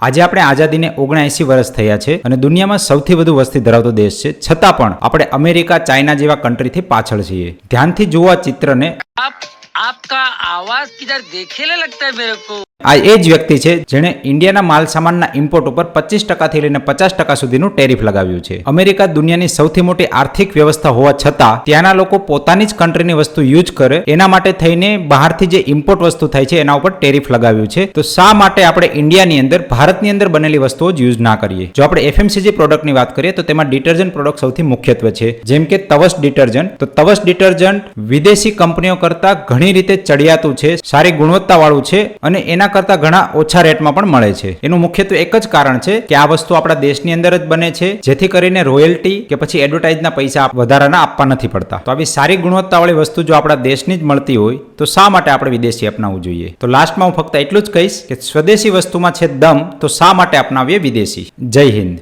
આજે આપણે આઝાદીને 79 વર્ષ થયા છે અને દુનિયામાં સૌથી વધુ વસ્તી ધરાવતો દેશ છે, છતાં પણ આપણે અમેરિકા, ચાઇના જેવા કન્ટ્રીથી પાછળ છીએ. ધ્યાનથી જુઓ આ ચિત્રને. आपका आवाज किधर देखेले लगता है मेरे को. આ એ જ વ્યક્તિ છે જેણે ઇન્ડિયાના માલ સામાનના ઇમ્પોર્ટ ઉપર 25% થી લઈને 50% સુધીનું ટેરિફ લગાવ્યું છે. અમેરિકા દુનિયાની સૌથી મોટી આર્થિક વ્યવસ્થા હોવા છતાં ત્યાંના લોકો પોતાની જ કન્ટ્રીની વસ્તુ યુઝ કરે એના માટે થઈને બહારથી જે ઇમ્પોર્ટ વસ્તુ થાય છે એના ઉપર ટેરિફ લગાવ્યું છે. તો શા માટે આપણે ઇન્ડિયાની અંદર, ભારતની અંદર બનેલી વસ્તુઓ જ યુઝ ના કરીએ? જો આપણે એફએમસીજી પ્રોડક્ટની વાત કરીએ તો તેમાં ડિટર્જન્ટ પ્રોડક્ટ સૌથી મુખ્યત્વે છે, જેમ કે તવસ ડિટર્જન્ટ. તો તવસ ડિટર્જન્ટ વિદેશી કંપનીઓ કરતા ઘણી રીતે ચડિયાતું છે, સારી ગુણવત્તાવાળું છે અને એના કરતા ઘણા ઓછા રેટમાં પણ મળે છે. એનું મુખ્યત્વે એક જ કારણ છે કે આ વસ્તુ આપણા દેશની અંદર જ બને છે, જેથી કરીને રોયલ્ટી કે પછી એડવર્ટાઇઝના પૈસા વધારાના આપવા નથી પડતા. તો આવી સારી ગુણવત્તાવાળી વસ્તુ જો આપણા દેશની જ મળતી હોય તો શા માટે આપણે વિદેશી અપનાવવું જોઈએ? તો લાસ્ટમાં હું ફક્ત એટલું જ કહીશ કે સ્વદેશી વસ્તુમાં છે દમ, તો શા માટે અપનાવીએ વિદેશી? જય હિન્દ.